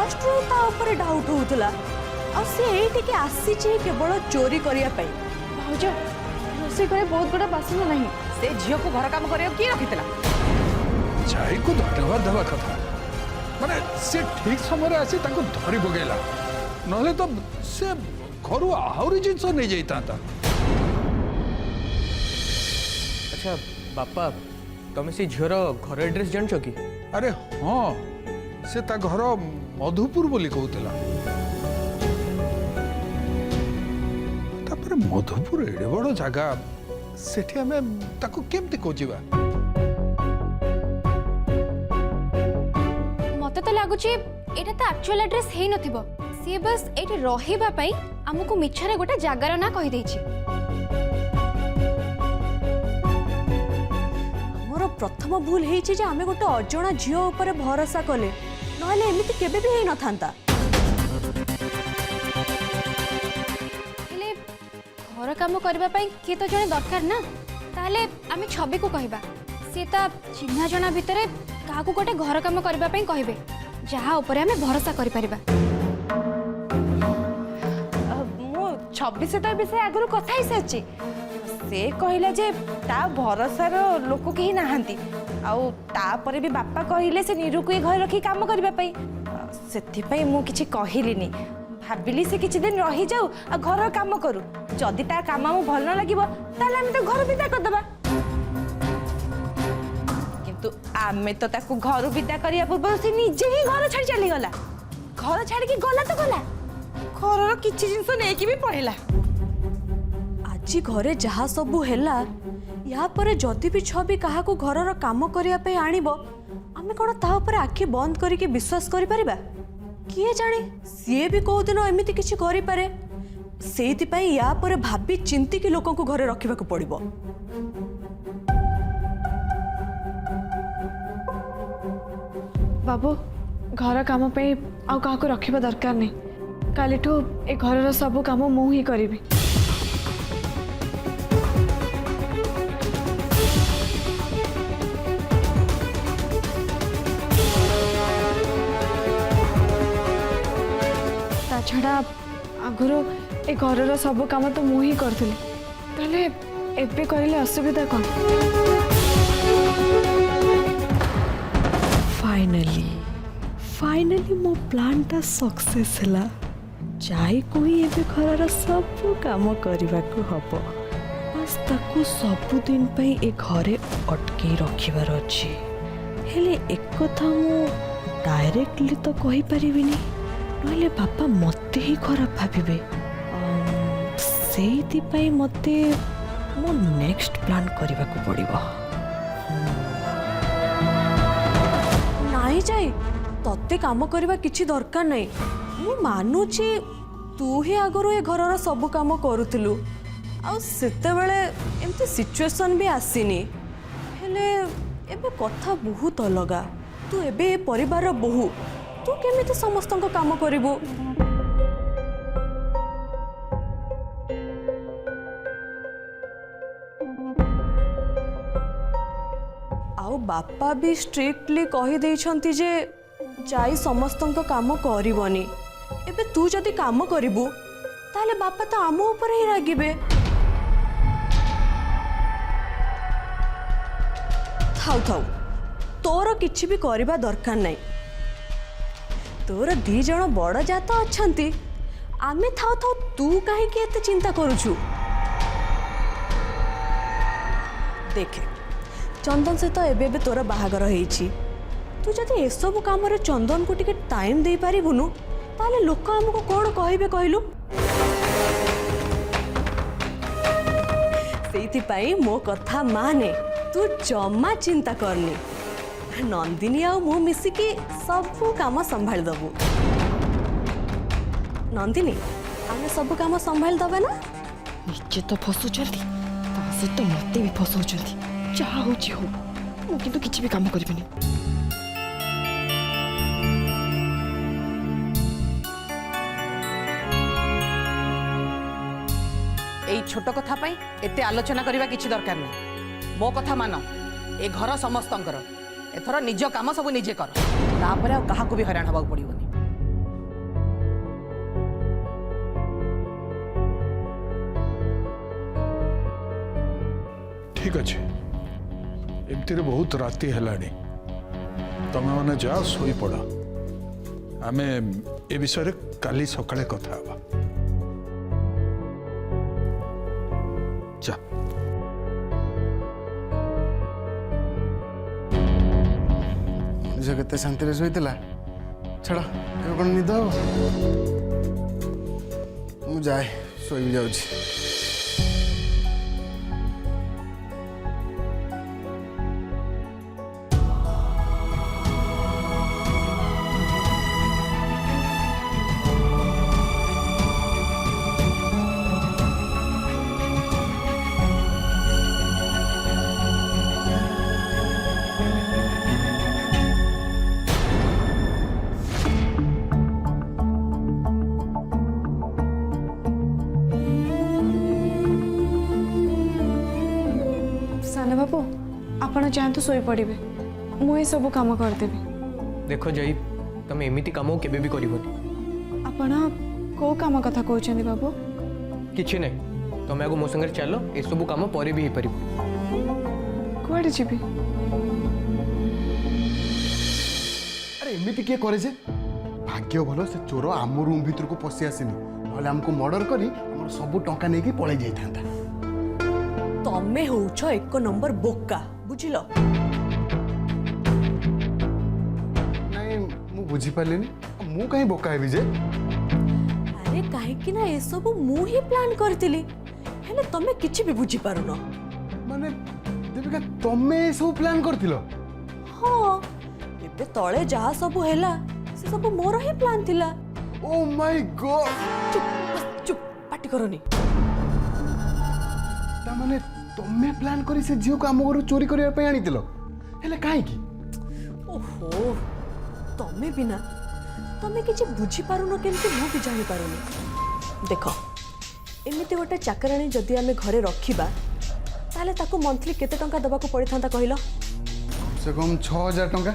First रू ता ऊपर डाउट होउतला आ से एठी के आसी छी केवल चोरी करिया पई। भाउज रोसे करे बहुत बड़ा बासन नहीं से झियो को घर काम करे की रखितला जाई को धन्यवाद देवा कथा माने से ठीक समय आसी ताको धरी बगेला नले तो से घर आहरी जिनस नहीं जाता था। अच्छा बापा तुम से झीर घर एड्रेस जान कि? अरे हाँ से ता घर मधुपुर बोली कहूला तापर मधुपुर एडे बड़ जगह सेठी हमें ताको केमती खोजिबा मते तो लागुची एटा तो एक्चुअल एड्रेस हे नथिबो सी बस एठी रहिबा पई हमकु मिछरे गोटे जागार ना कहि देछि। हमर प्रथम भूल हेछि जे आमे गोटे अजणा झियो ऊपर भरोसा कले नहले एमिति केबे भी हेइ नथांता। हेले घर काम करबा पई के तो जने दरकार ना ताले आमे छबी को कहबा से ता चिन्हा जणा भितरे काहाकू गोटे घर काम करबा पई कहबे जहा ऊपर आमे भरोसा करि परिबा। मो 26 ता विषय आगु कथा ही सच्ची से कहला जे ता भरोसार लोक केही नाहंती आउ तापर भी बापा कहले से नीरू को घर रखी काम करबा पई सेथि पई मु किछि कहिलिनी भाबिली से किछि दिन रही जाऊ आ घर काम करू जदी ता काम मु भल न लागिबो ताले हम तो घर विदा कर देबा किंतु आमे तो ताकू घर विदा करिया पूर्व से निजे ही घर छाड़ी चली गला घर छाड़ी की गला तो गला घर किछि जिंस नै कि भी पळेला। आज घरे जहा सबू हेला या परे जदि भी छवि काहाकू घरर काम करिया पे आनिबो आमे कोन ता ऊपर आखि बंद करी के विश्वास करि परिबा किए जाने सीए भी को दिन एमिति किछि करि पारे सेति पई या परे भाबी चिंती के लोकन को घरे रखिबा को पड़िबो। बाबू घर काम पे आउ काहा को रखिबा दरकार नहीं कालीठू ए घरर सब काम मु ही करिबी। ता छड़ा आगुरो ए घरर सब काम तो मु ही करथिली ताले एबे करिले असुविधा कोन? फाइनली मो प्लान टा सक्सेस हला जाई कोई एबे घरर सब काम करबा को हबो बस ताकू सब दिन पे ए घरे अटके रखिबार अछि हेले एक कथा मु डायरेक्टली तो कहि परिबिनी नहले बापा मते ही खराब भाबिबे सेति पई मते मो नेक्स्ट प्लान करबा को पड़िबो। नाइ जाई तत्ते काम करबा किछि दरकार नै मु मानुछि तू ही आगरो ए घरर सब काम करूथिलु आ सेते बेले एमती सिचुएशन भी आसीनी हेले एबे कथा बहुत अलगा तू एबे ए परिवार बहु तू केमिति समस्त को काम करिबु आउ बापा भी स्ट्रिक्टली कहि देइछंती जे जाई समस्त को काम करिवनी एबे तू जदि काम करिबु ताले बापा तो आम ऊपर ही रागिबे थाउ थाउ तोर किछि भी करिबा दरकार नै तोर दी जण बड़ जात अछंती आमे थाउ थाउ तू काहे के एते चिंता करूछु देखे चंदन से तो एबे बे तोर बाहागर होईछि तू जदि ए सब काम रे चंदन को टिके टाइम दे पारिबुनु ताले लोक हमको कोन कहिबे कहलु सेति पई मो कथा माने तू जम्मा चिंता करनी नंदिनी आ मु मिसी की सब काम संभाल दबु नंदिनी आमे सब काम संभाल दबे ना निश्चय तो फसु जल्दी तासे तो मते भी फसु जल्दी चाह होची हो मु किंतु किछि भी काम करबिनी ए छोट कथा पाई एते आलोचना करबा किछि दरकार नै मो कथा मान ए घर समस्तंकर एथर निज काम सब निजे कर तापर आ काहा को भी हैरान हबा पड़िबनी ठीक अच्छे एमती बहुत राति है तमें मैंने जा शोई पड़ आम ए विषय काली सकाळे कथा हवा जा मनीषा केते शांति रे शोईतिला छड़ा ए कोन निद हो मु जाए शोई जाउछि साना बाबू आपण जातु शोई पड़े मुझे सब कम करदेवी देख जई तुम एमिति काम केबे भी करिवनी आपण को काम कथा कहते बाबू किछि नै तुम आगो मो संगे चलो ए सब काम परे भी हो परिबो कुआडे जीवी अरे एमिति के करे जे भाग्य भलो से चोर आम रूम भीतर को पसी आसीनी नले हमको मर्डर करी हमर सब टंका नेकी पळै जाई थांता तमे होउछ एक नंबर बोका बुझिलो नहीं मु बुझी पालेनी मु काई बोका हेबी जे अरे कहीं ना ये सब मु ही प्लान करतिली हेले तमे किछि भी बुझी पारुनो माने देविका तमे सब प्लान करथिलो हाँ एबे तळे जहा सब हैला से सब मोर ही प्लान थिला ओ माय गॉड चुप बस चुप पाटी करनी ता माने तमे प्लान करी से जियो को आम घर चोरी करिया पे आनितिलो हेले काहे की ओहो तमे बिना तमे किछि बुझी पारुनो केमति मु भी जानि पारुनी देखो एमिति गोटे चाकराणी जदि आमे घरे रखिबा ताले ताको मंथली केते टंका दबाको पड़ी थांता कहिलो से कम 6000 टंका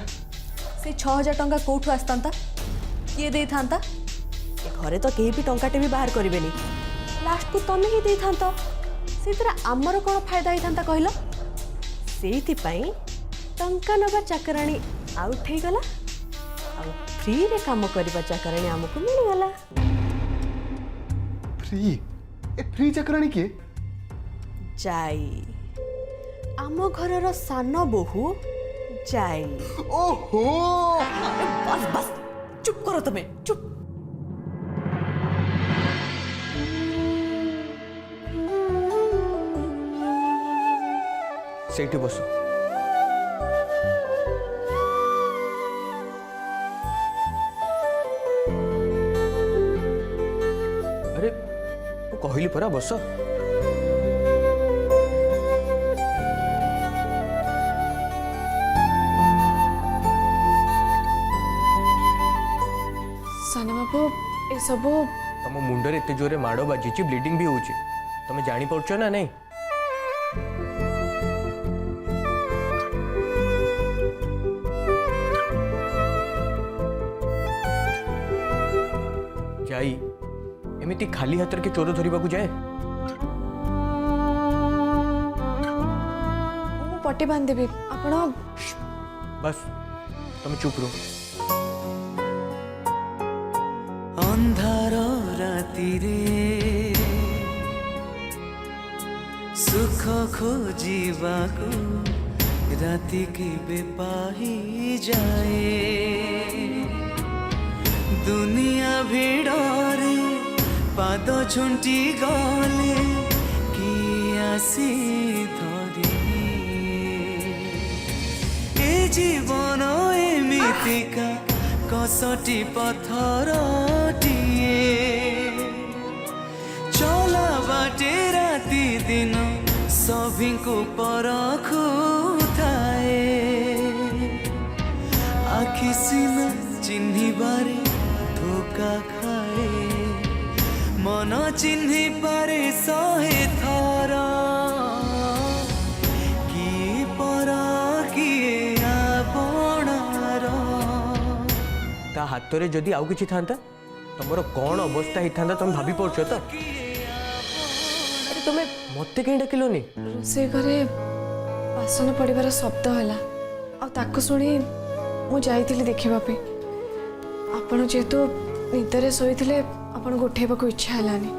से 6000 टंका कोठु आस्तांता किए देई थांता ए घरे तो केही भी टंकाटे भी बाहर करिवेनी लास्ट को तमे ही देई थांता सेतरा आमर कोन फायदा ही थांता कहिलो सेति पई टंका नबा चाकराणी आउट हे गला आ फ्री रे काम करबा चाकराणी हमको मिल गला फ्री ए फ्री चक्राणी के जाई आम घरर सान बहु जाई ओहो अरे बस बस चुप करो तुम्हें चुप सेठी बसो अरे वो कहली परा बस साना बाबू ए सब तुम मुंडरे एते जोरे माड़ बाजी ब्लीडिंग भी होची तुम जानी पड़छ ना नहीं जाई एमिति खाली हाथ के चोर धरिबा को जाए मु पट्टी बांध देबी आपण बस तुम चुप रहो अंधार राति रे सुख खोजिबाको राति के पाही जाए दुनिया भिड़रे पाद झुंटी गले कि आसी धरी ए जीवन एमितिका कसटी पथरटिए चला बाटे राति दिन सभी को परखु थाए आखि सीना चिन्ह बारे धोखा खाए मन चिन्ह पारे सहे थरा कि पर किए आपणार ता हाथ रे जदि आउ किछि थांता तमरो कौन अवस्था ही थांता तुम भाभी पड़छ तो अरे तुम्हें मते कहीं डाकिलोनी रोसे घरे ବାସନ ପଡ଼ିବାର ଶବ୍ଦ ହେଲା ଆଉ ତାକୁ ଶୁଣି ମୁଁ ଯାଇଥିଲି ଦେଖିବା ପାଇଁ। ଆପଣ ଯେହେତୁ ନିଦରେ ଶୋଇଥିଲେ ଆପଣଙ୍କୁ ଉଠେଇବାକୁ ଇଚ୍ଛା ହେଲାନି।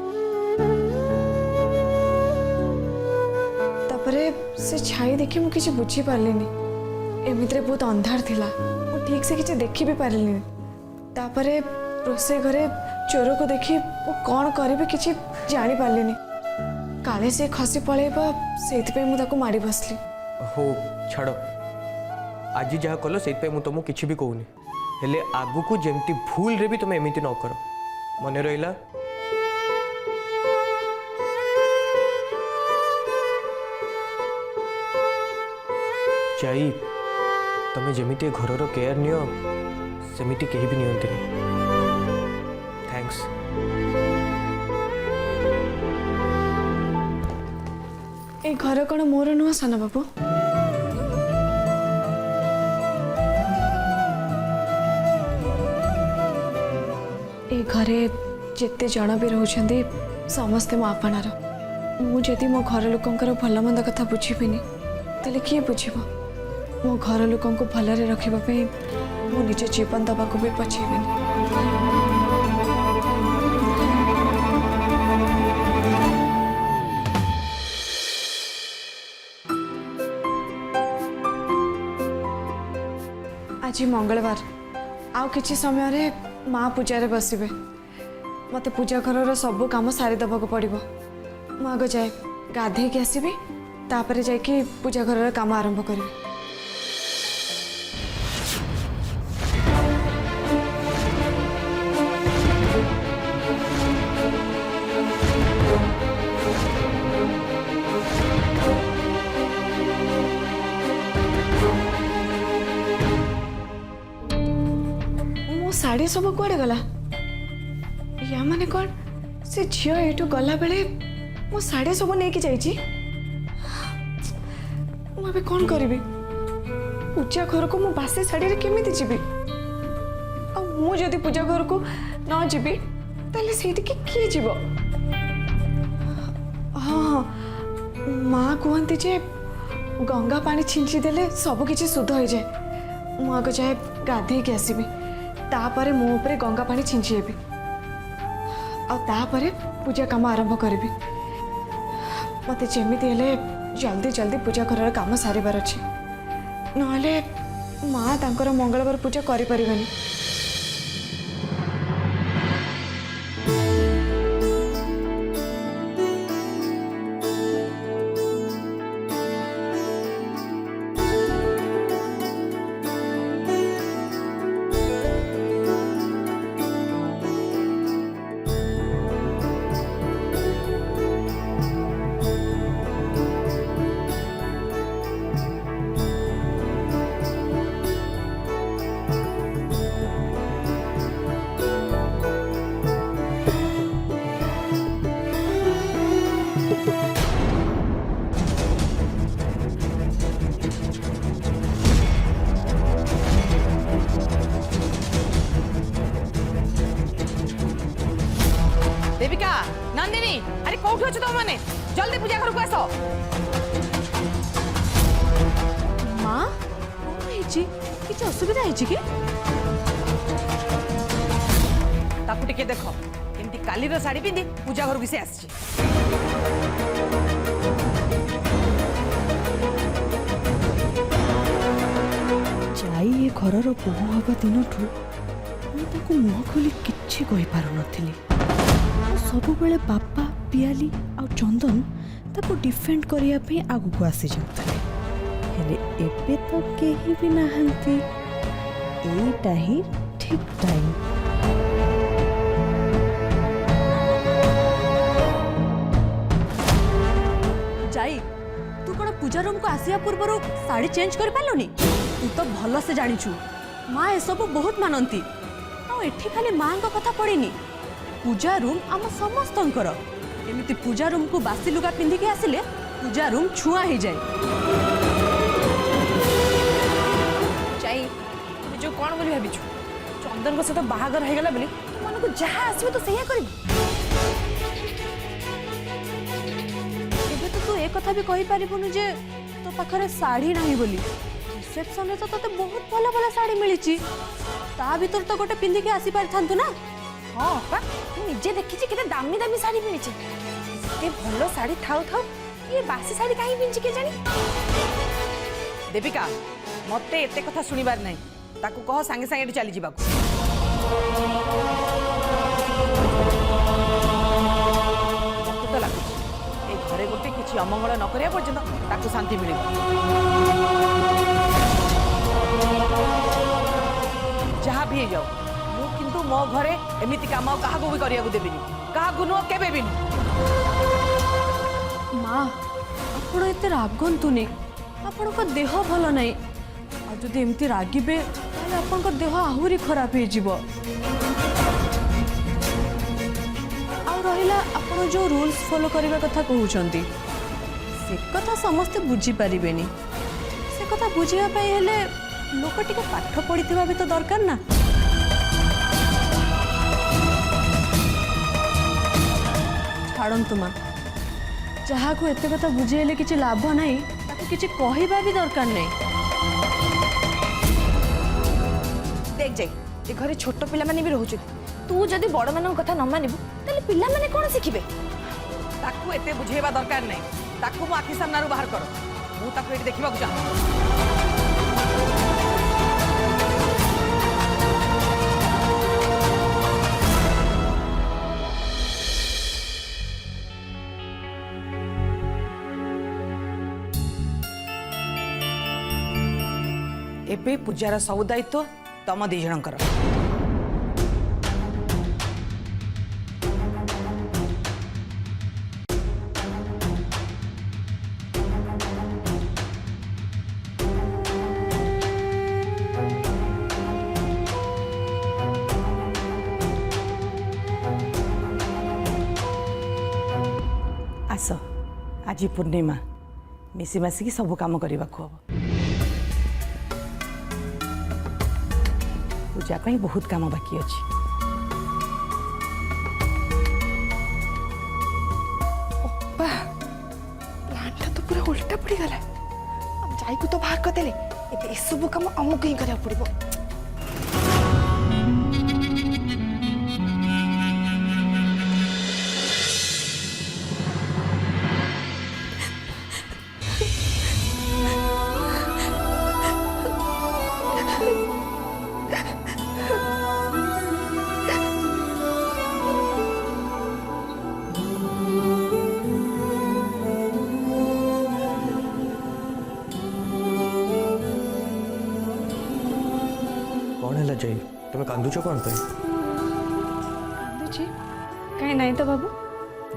ତାପରେ ସେ ଛାଇ ଦେଖି ମୁଁ କିଛି ବୁଝିପାରିଲିନି। ଏମିତିରେ ବହୁତ ଅନ୍ଧାର ଥିଲା, ମୁଁ ଠିକ୍ ସେ କିଛି ଦେଖି ବି ପାରିଲିନି। ତାପରେ ରୋଷେଇ ଘରେ ଚୋରକୁ ଦେଖି ମୁଁ କ'ଣ କରିବି କିଛି ଜାଣିପାରିଲିନି। କାଳେ ସେ ଖସି ପଳେଇବ, ସେଇଥିପାଇଁ ମୁଁ ତାକୁ ମାଡ଼ି ବସିଲି। हो छाड़ आज जहाँ कल से तुमको किसी भी कहूनी हेले आगु को जमती भूल रे भी तुम एमती न कर मन रहा। चाई तुम जमीती घर केयर नियो सेमिति कहीं भी नियंती। थैंक्स। ए घर कौन मोर नुह सान बाबू? ए घरे जिते जन भी रोचंदी समस्ते मो आपणार। मुझे मो घर लोकंकर भल मंद कथा बुझीबिनी तेले किए बुझीब? मो घर लोकं को भलरे रखिबा पे मो निज जीवन दबाको भी पछेबिनी। आज मंगलवार आउ किछि समय रे माँ पूजा बसबे। मते पूजा घर सब काम सारी दबाक पड़ो। मु आग जाए गाधे की आसबि तापर जाकि पूजा घर काम आरंभ करी। साड़ी सब कुआडे गला? या माने कौन से झियो एठू गला बेले मो साड़ी सब नेकी जाइची। मु अबे कौन करिबी? पूजा घर को मु बासी साड़ी रे केमिति जिबी? आ मु जदी पूजा घर को न जिबी ताले सेठी के की जिवो? हां मां कहंती जे गंगा पानी छिंची देले सब किछि शुद्ध हो जाए। मु आग जाए गाधे के आसीबी तापरे मो ऊपर गंगा पानी छिंचेबी आ तापरे पूजा काम आरंभ करी। मते जेमिति हेले जल्दी जल्दी पूजा घर काम सारिबार अछि, नहले माँ तांकर मंगलवार पूजा करि परिबानी। देविका, नंदिनी, अरे कौन अच्छे तुम मैंने जल्दी पूजा घर को आस। माँ कौन है किसी असुविधा है कि? ताकू टिके देख केमती कालीर साड़ी पिंधि पूजा घर को से आसी। जाई ये घरर बहु हवा दिन ठू मुह खोली किछि कहि पारु नथिली। सब बेले बापा पियाली आ चंदन ताको डिफेंड करिया पे आगु को आसी जाउतले। हेले एबे तो केही भी नाहंती। एटा ही ठीक टाइम। जाई तू कौन पूजा रूम को आसिया पूर्व साड़ी चेंज कर पालुनी? तू तो भल से जानिछु माँ ए सब बहुत मानती। एठी खाली माँ का कथा पड़ेनी, पूजा रूम आम समस्तंकर। एमिति पूजा रूम को बासी लुगा पिंधिकी आसिले पूजा रूम छुआ हो जाए। चाई जो कौन बोली भाभी चंदन को सहित बाहागर हो गला बोली मन को जहाँ आसो तो सैया कर। एबे तो तू ए कथा भी कहि परिबुनु जे तो पाखरे साड़ी नहीं बोली रिसेप्शन रे तो तते बहुत भला भला साड़ी मिली ता भीतर तो गोटे पिंधि के आसी पारि थांतु ना। हाँ पा निजे देखी केते दामी दामी साड़ी मिली एते भलो साड़ी थाउ थाउ ये बासी साड़ी काहे पिंची के जानी। देविका मते एते कथा सुनिबार नहीं ताकू कह सांगे सांगे एठी चली जिबाकू। मते तो लागुच ए घरे गोटे किछि अमंगल न करिया पर्यंत ताकू शांति मिलिब। जहाँ भी जाओ मु किंतु मो घरे एमिति काम कहा भी करिया देबिनी कहा नुह केबे भी माँ आपण एते रागंतुनी आपण को देह भल नहीं आ जदि एमती रागिबे ताले आपण को देह आहुरी खराब हो जिवो। आ रहिला आपण जो रूल्स फॉलो करबा कथा कहउचंती से कथा समस्त बुझी परिबेनी से कथा बुझिया पई हेले लोक टिके पाठ पढ़िथिबा भी तो दरकार ना। छाड़न्तु माँ जहाँ को एते कथा बुझेले किछि लाभ नहीं ताको किछि कहिबा भी दरकार नहीं। देख जाई ए घरे छोट पिला माने भी रहउछ तू जदी बड़ मानन कथा न मानिबू तले पिला माने कोन सिखिबे ताकू एते बुझेबा दरकार नहीं ताकू मो आखि सामनारू बाहर कर मु ताकू एठी देखिबा चाह। एबे पूजार सब दायित्व तम दी जनकर। आस आज पूर्णिमा मिसी मासिकी सब काम करने को हम पूजा पाई बहुत काम बाकी अच्छी। प्लान तो पूरा उल्टा पड़ी गला हम जाई को तो बाहर कर देले ए सब काम हमको ही करया पड़िबो। कौन है जय तुम्हें कांदुच कौन पे कांदुची कहीं नहीं तो बाबू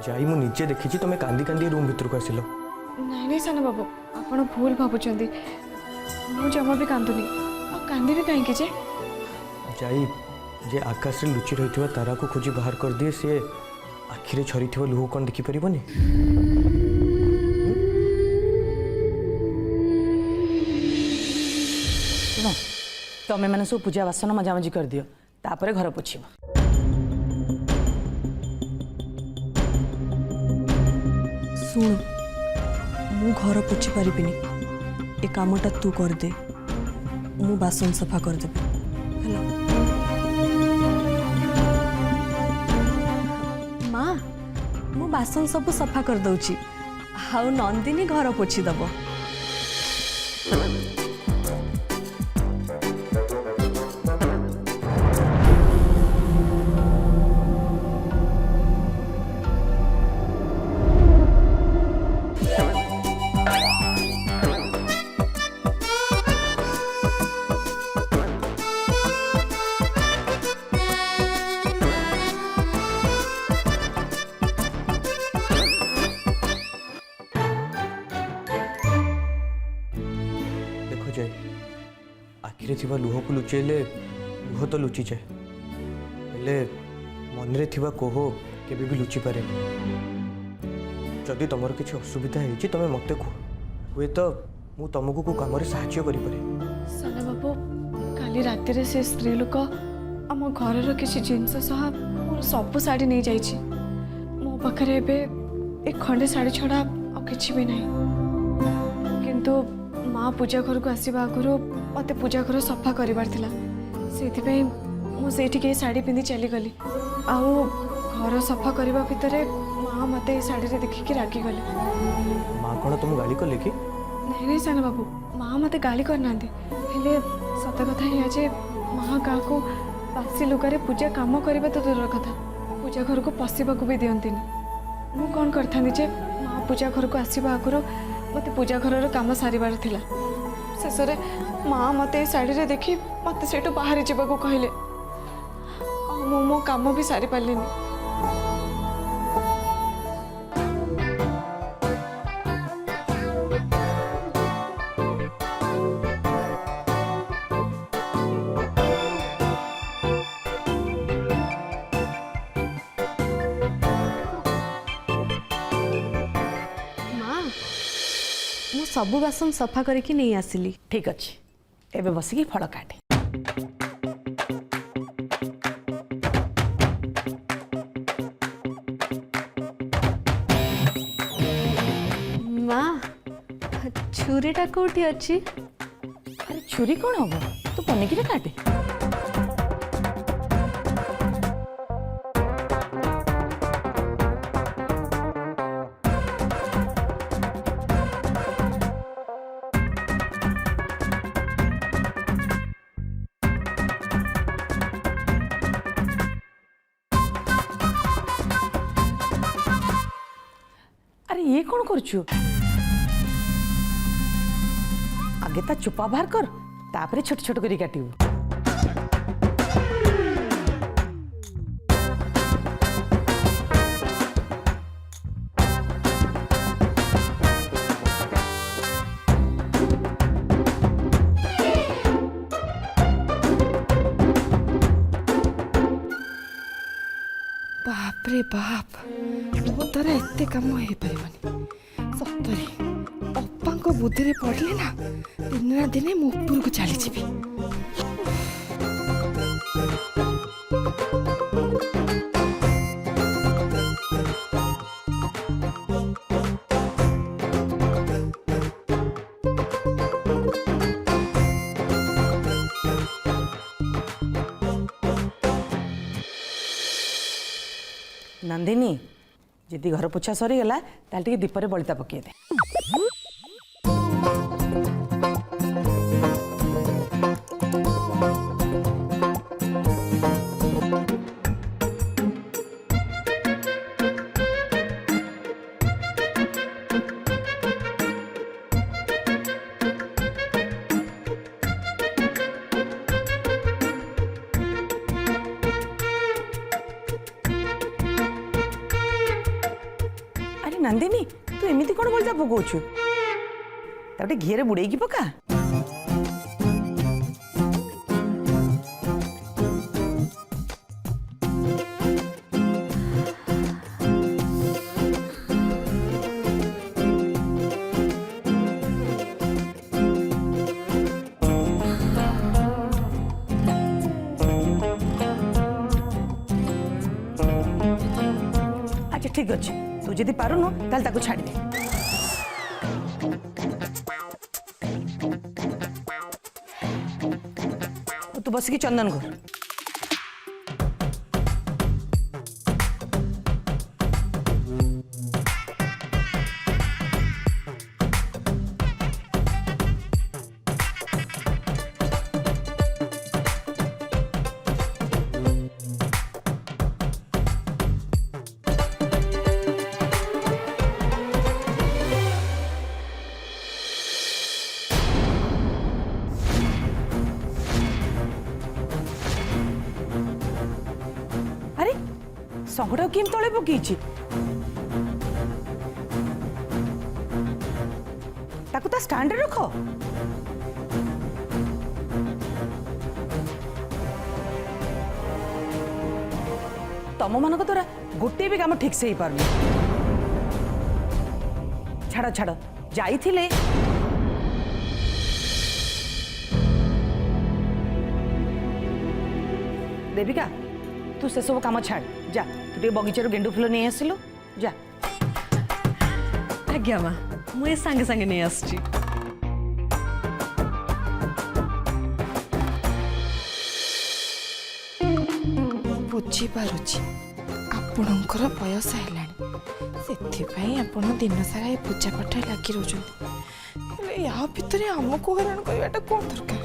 जाई मु नीचे देखी तुम्हें कांदी कांदी रूम भीतर को आसिल। नहीं नहीं सान बाबू आपण भूल भावुचंदी मु जमा भी कांदुनी आ कांदी भी कहीं जे जाई जे आकाश रे लुचि रही तारा को खोजी बाहर कर दिए सी आखिरे छरी लुह कौन देखी पारिबनी। सुनो तमें मैंने सब पूजा बासन मजामजी कर दियो तापर घर पोछिब। सुन मु घर पोछि पारिबिनी ए कामटा तू कर दे मु बासन सफा कर देबे हेलो। माँ मु बासन सब सफा कर दउची हाउ नंदिनी घर पोछि दबो। जाए आखिरे थिबा लुह को लुचेले लुह तो लुचि जाए हेले मन रे थिबा कोह केबे भी लुचि पारे। जदि तुमर किछि असुविधा हेछि तमे मते को हुए तो मु तुमको को काम रे सहाय्य करि पारे। साना बाबू काली राति रे से स्त्री लोक आम घर रो किछि जिंस सह मोर सब साड़ी नहीं जाइछि मो पाखरे एबे एक खंडे साड़ी छड़ा आ किछि भी नहीं किंतु किंतु माँ पूजा घर को आसवा आगुरी मत पूजा घर सफा करार से मुझे शाढ़ी पिंधि चलीगली आउ घर सफा करने भितर माँ मत शाढ़ी देखिकी रागिगले। माँ कौन तुम गाली कले कि? नहीं नहीं सान बाबू माँ मत गाली करना सत कथा ये माँ क्या को बासी लुगारे पूजा काम करने तो दूर कथा पूजा घर को पशिबा भी दिंती मु कौन करता माँ पूजा घर को आसवा आगुरी मत पूजा घर काम सारिबार थिला शेष माँ मत शाढ़ी देखी मत से बाहर जावाक कहले मो काम भी सारी पारे। मु सबु बासन सफा करके नहीं आसिली। ठीक अच्छे एबे बसिकी फल काटे। माँ छुरीटा कोठी अच्छी? अरे छुरी कौन हम तू पनिकी काटे। अरे ये कौन करछु? आगे ता चुपा बाहर कर तापरे छोट छोट करी काटिबू। बाप रे बाप मो द्वारा एते काम हो पारिबनी सतरे अप्पा को बुद्धि रे पड़ले ना दिन ना दिने मो ऊपर को चली जीवी। नंदिनी जदि घर पोछा सरीगला ताल टिके दीपरे बलिता पकई दे। नंदिनी तू एमती कौन बोलता पकाउछु ताटे घी रे बुड़े की पका। अच्छा ठीक अच्छे तू जदि पारुनु ताल ताको छाड़ दे। तू बसिकी चंदन घर संगड़ा किम तले पकईछि ताकू ता स्टैंड रे रखो। तम मान द्वारा गोटे भी काम ठीक से ही पार छाड़ छाड़ जाइथिले देविका तू से सब काम छाड़ जा तू बगीचार गेंडू फूल नहीं आसिलु जा। आज्ञा माँ मुझे सांगे सांगे नहीं आसची। ବୁଝିପାରୁଛି ଆପଣଙ୍କର ବୟସ ହେଲାଣି, ସେଥିପାଇଁ ଆପଣ ଦିନସାରା ଏ ପୂଜା ପାଠରେ ଲାଗି ରହୁଛନ୍ତି। ହେଲେ ୟା ଭିତରେ ଆମକୁ ହଇରାଣ କରିବାଟା କ'ଣ ଦରକାର?